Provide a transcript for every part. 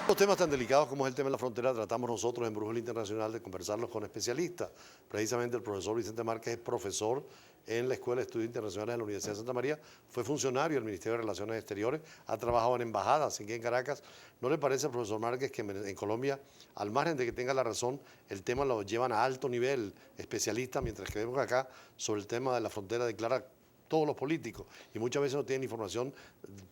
Los temas tan delicados como es el tema de la frontera tratamos nosotros en Brújula Internacional de conversarlos con especialistas. Precisamente el profesor Vicente Márquez es profesor en la Escuela de Estudios Internacionales de la Universidad de Santa María, fue funcionario del Ministerio de Relaciones Exteriores, ha trabajado en embajadas aquí en Caracas. ¿No le parece, profesor Márquez, que en Colombia, al margen de que tenga la razón, el tema lo llevan a alto nivel especialistas, mientras que vemos acá sobre el tema de la frontera declara todos los políticos y muchas veces no tienen información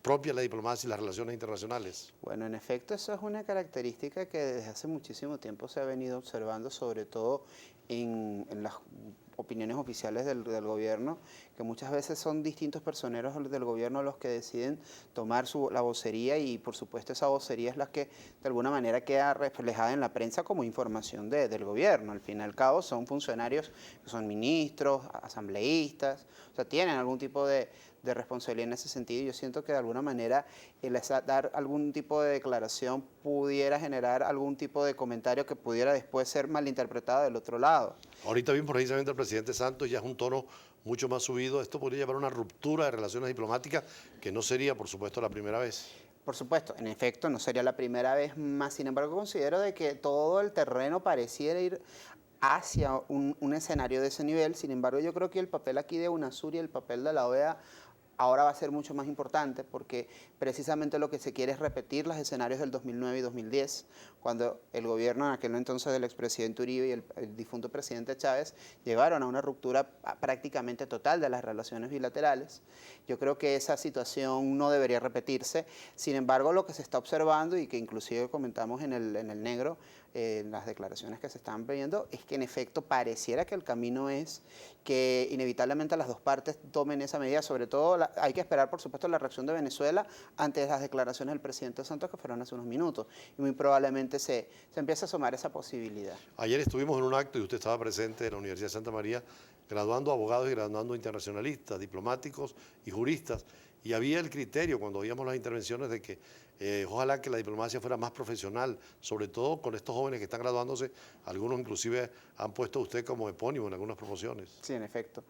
propia de la diplomacia y las relaciones internacionales? Bueno, en efecto, eso es una característica que desde hace muchísimo tiempo se ha venido observando, sobre todo en las opiniones oficiales del gobierno, que muchas veces son distintos personeros del gobierno los que deciden tomar la vocería y por supuesto esa vocería es la que de alguna manera queda reflejada en la prensa como información del gobierno. Al fin y al cabo son funcionarios que son ministros, asambleístas, o sea, tienen algún tipo de responsabilidad en ese sentido y yo siento que de alguna manera el dar algún tipo de declaración pudiera generar algún tipo de comentario que pudiera después ser malinterpretado del otro lado. Ahorita bien precisamente el presidente Santos ya es un tono mucho más subido. Esto podría llevar a una ruptura de relaciones diplomáticas que no sería, por supuesto, la primera vez. Por supuesto, en efecto, no sería la primera vez más, sin embargo, considero de que todo el terreno pareciera ir hacia un escenario de ese nivel. Sin embargo, yo creo que el papel aquí de UNASUR y el papel de la OEA ahora va a ser mucho más importante porque precisamente lo que se quiere es repetir los escenarios del 2009 y 2010, cuando el gobierno en aquel entonces del expresidente Uribe y el difunto presidente Chávez llevaron a una ruptura prácticamente total de las relaciones bilaterales. Yo creo que esa situación no debería repetirse. Sin embargo, lo que se está observando y que inclusive comentamos en el negro, en las declaraciones que se están viendo, es que en efecto pareciera que el camino es que inevitablemente las dos partes tomen esa medida, sobre todo hay que esperar por supuesto la reacción de Venezuela ante las declaraciones del presidente Santos que fueron hace unos minutos y muy probablemente se empiece a asomar esa posibilidad. Ayer estuvimos en un acto y usted estaba presente en la Universidad de Santa María graduando abogados y graduando internacionalistas, diplomáticos y juristas. Y había el criterio cuando oíamos las intervenciones de que ojalá que la diplomacia fuera más profesional, sobre todo con estos jóvenes que están graduándose, algunos inclusive han puesto a usted como epónimo en algunas promociones. Sí, en efecto.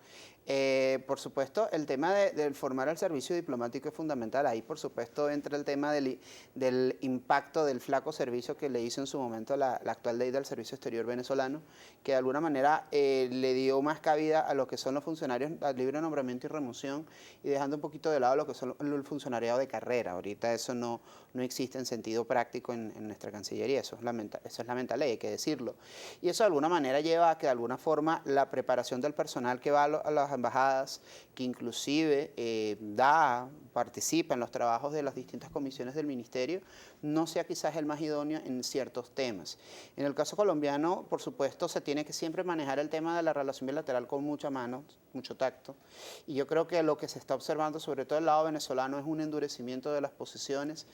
Por supuesto, el tema de formar al servicio diplomático es fundamental. Ahí, por supuesto, entra el tema del impacto del flaco servicio que le hizo en su momento la actual ley del servicio exterior venezolano, que de alguna manera le dio más cabida a lo que son los funcionarios al libre nombramiento y remoción y dejando un poquito de lado lo que son el funcionariado de carrera. Ahorita eso no existe en sentido práctico en nuestra Cancillería. Eso es lamentable, hay que decirlo. Y eso de alguna manera lleva a que de alguna forma la preparación del personal que va a las embajadas, que inclusive participa en los trabajos de las distintas comisiones del ministerio, no sea quizás el más idóneo en ciertos temas. En el caso colombiano, por supuesto, se tiene que siempre manejar el tema de la relación bilateral con mucha mano, mucho tacto, y yo creo que lo que se está observando, sobre todo del lado venezolano, es un endurecimiento de las posiciones,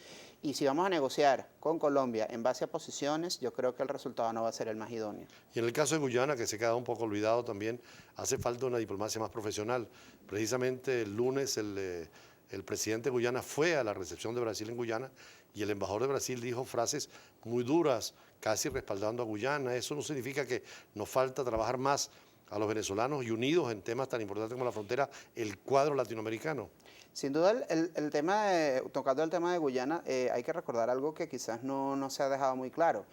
y si vamos a negociar con Colombia en base a posiciones, yo creo que el resultado no va a ser el más idóneo. Y en el caso de Guyana, que se queda un poco olvidado también, hace falta una diplomacia más profesional. Precisamente el lunes el presidente de Guyana fue a la recepción de Brasil en Guyana y el embajador de Brasil dijo frases muy duras, casi respaldando a Guyana. Eso no significa que nos falta trabajar más a los venezolanos y unidos en temas tan importantes como la frontera, el cuadro latinoamericano. Sin duda, tocando el tema de Guyana, hay que recordar algo que quizás no se ha dejado muy claro.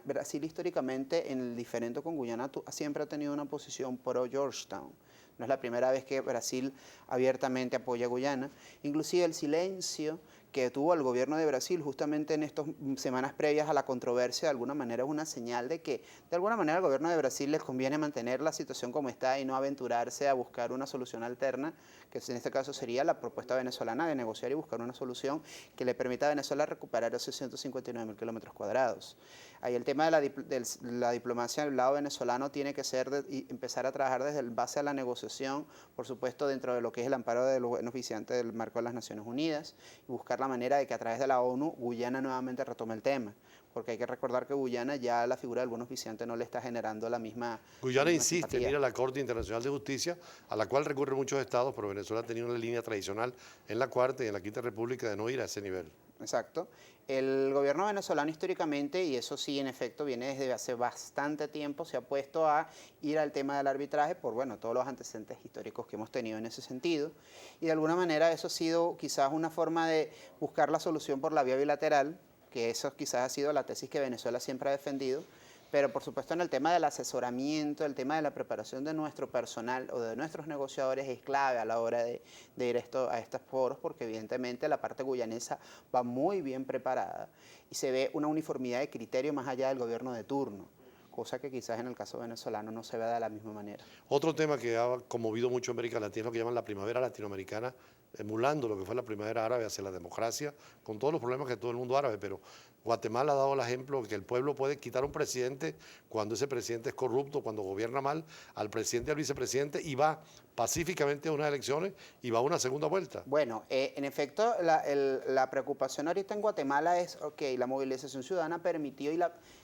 Brasil históricamente, en el diferendo con Guyana, siempre ha tenido una posición pro Georgetown. No es la primera vez que Brasil abiertamente apoya a Guyana. Inclusive el silencio que tuvo el gobierno de Brasil justamente en estas semanas previas a la controversia, de alguna manera es una señal de que de alguna manera al gobierno de Brasil les conviene mantener la situación como está y no aventurarse a buscar una solución alterna, que en este caso sería la propuesta venezolana de negociar y buscar una solución que le permita a Venezuela recuperar esos 159.000 kilómetros cuadrados. Ahí el tema de la diplomacia del lado venezolano tiene que ser empezar a trabajar desde el base a la negociación, por supuesto dentro de lo que es el amparo de los buenos oficiantes del marco de las Naciones Unidas, y buscar la manera de que a través de la ONU Guyana nuevamente retome el tema, porque hay que recordar que Guyana ya la figura del buen oficiante no le está generando la misma Guyana insiste simpatía. en ir a la Corte Internacional de Justicia, a la cual recurren muchos estados, pero Venezuela ha tenido una línea tradicional en la Cuarta y en la Quinta República de no ir a ese nivel. Exacto. El gobierno venezolano históricamente, y eso sí en efecto viene desde hace bastante tiempo, se ha puesto a ir al tema del arbitraje por todos los antecedentes históricos que hemos tenido en ese sentido. Y de alguna manera eso ha sido quizás una forma de buscar la solución por la vía bilateral, que eso quizás ha sido la tesis que Venezuela siempre ha defendido, pero por supuesto en el tema del asesoramiento, el tema de la preparación de nuestro personal o de nuestros negociadores es clave a la hora de ir a estos foros, porque evidentemente la parte guyanesa va muy bien preparada y se ve una uniformidad de criterio más allá del gobierno de turno, cosa que quizás en el caso venezolano no se ve de la misma manera. Otro tema que ha conmovido mucho a América Latina es lo que llaman la primavera latinoamericana, emulando lo que fue la primavera árabe hacia la democracia, con todos los problemas que todo el mundo árabe, pero Guatemala ha dado el ejemplo de que el pueblo puede quitar un presidente cuando ese presidente es corrupto, cuando gobierna mal, al presidente y al vicepresidente, y va pacíficamente a unas elecciones y va a una segunda vuelta. Bueno, en efecto, la preocupación ahorita en Guatemala es, la movilización ciudadana permitió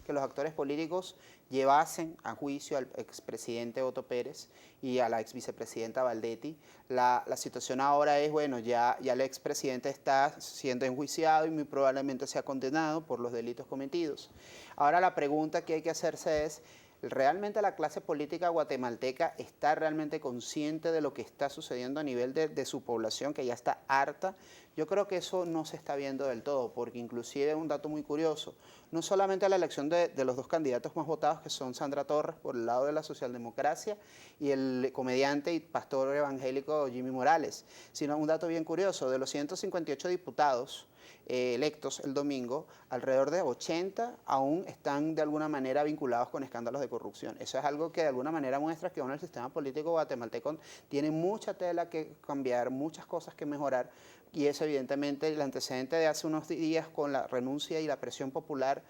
que los actores políticos llevasen a juicio al expresidente Otto Pérez y a la exvicepresidenta Valdetti. La situación ahora es, bueno, ya el expresidente está siendo enjuiciado y muy probablemente sea condenado por los delitos cometidos. Ahora la pregunta que hay que hacerse es, ¿realmente la clase política guatemalteca está realmente consciente de lo que está sucediendo a nivel de su población, que ya está harta? Yo creo que eso no se está viendo del todo, porque inclusive un dato muy curioso, no solamente la elección de los dos candidatos más votados, que son Sandra Torres por el lado de la socialdemocracia y el comediante y pastor evangélico Jimmy Morales, sino un dato bien curioso, de los 158 diputados electos el domingo, alrededor de 80 aún están de alguna manera vinculados con escándalos de corrupción. Eso es algo que de alguna manera muestra que el sistema político guatemalteco tiene mucha tela que cambiar, muchas cosas que mejorar, y eso evidentemente el antecedente de hace unos días con la renuncia y la presión popular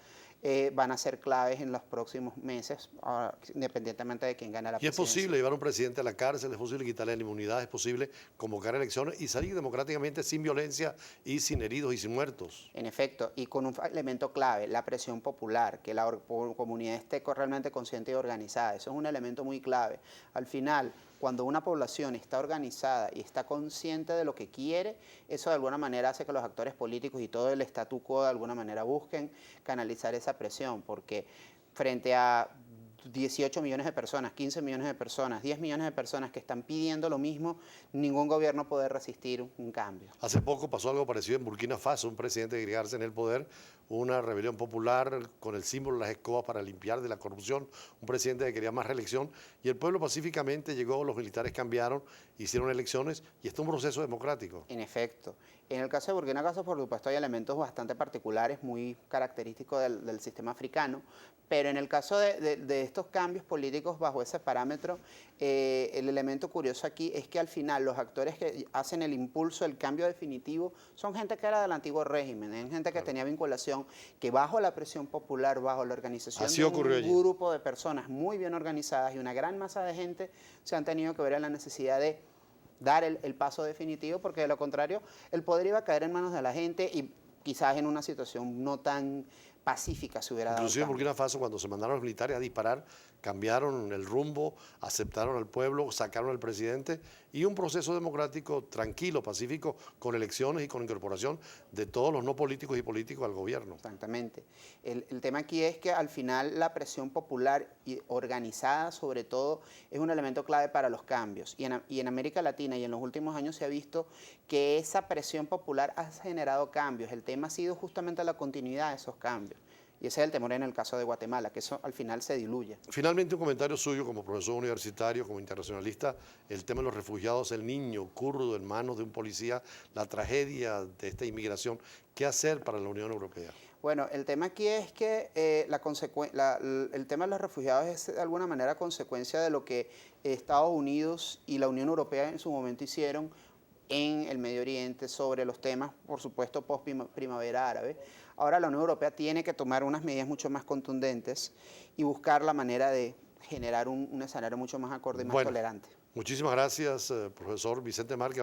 van a ser claves en los próximos meses, independientemente de quién gane la presidencia. Y es posible llevar a un presidente a la cárcel, es posible quitarle la inmunidad, es posible convocar elecciones y salir democráticamente sin violencia y sin heridos y sin muertos. En efecto, y con un elemento clave, la presión popular, que la comunidad esté realmente consciente y organizada. Eso es un elemento muy clave. Al final, cuando una población está organizada y está consciente de lo que quiere, eso de alguna manera hace que los actores políticos y todo el statu quo de alguna manera busquen canalizar esa presión, porque frente a 18 millones de personas, 15 millones de personas, 10 millones de personas que están pidiendo lo mismo, ningún gobierno puede resistir un cambio. Hace poco pasó algo parecido en Burkina Faso, un presidente quería quedarse en el poder, una rebelión popular con el símbolo de las escobas para limpiar de la corrupción, un presidente que quería más reelección y el pueblo pacíficamente llegó, los militares cambiaron, hicieron elecciones y está un proceso democrático. En efecto. En el caso de Burkina Faso, por supuesto, hay elementos bastante particulares, muy característicos del sistema africano, pero en el caso de estos cambios políticos bajo ese parámetro, el elemento curioso aquí es que al final los actores que hacen el impulso, el cambio definitivo, son gente que era del antiguo régimen, gente que tenía vinculación, que bajo la presión popular, bajo la organización de un grupo de personas muy bien organizadas y una gran masa de gente, se han tenido que ver en la necesidad de dar el paso definitivo, porque de lo contrario el poder iba a caer en manos de la gente y quizás en una situación no tan pacífica se hubiera dado. Inclusive en Burkina Faso, cuando se mandaron los militares a disparar, cambiaron el rumbo, aceptaron al pueblo, sacaron al presidente y un proceso democrático tranquilo, pacífico, con elecciones y con incorporación de todos los no políticos y políticos al gobierno. Exactamente. El tema aquí es que al final la presión popular y organizada sobre todo es un elemento clave para los cambios. Y en América Latina y en los últimos años se ha visto que esa presión popular ha generado cambios. El tema ha sido justamente la continuidad de esos cambios. Y ese es el temor en el caso de Guatemala, que eso al final se diluye. Finalmente, un comentario suyo como profesor universitario, como internacionalista, el tema de los refugiados, el niño kurdo en manos de un policía, la tragedia de esta inmigración. ¿Qué hacer para la Unión Europea? Bueno, el tema aquí es que el tema de los refugiados es de alguna manera consecuencia de lo que Estados Unidos y la Unión Europea en su momento hicieron en el Medio Oriente sobre los temas, por supuesto, post-primavera árabe. Ahora la Unión Europea tiene que tomar unas medidas mucho más contundentes y buscar la manera de generar un escenario mucho más acorde y más tolerante. Muchísimas gracias, profesor Vicente Márquez.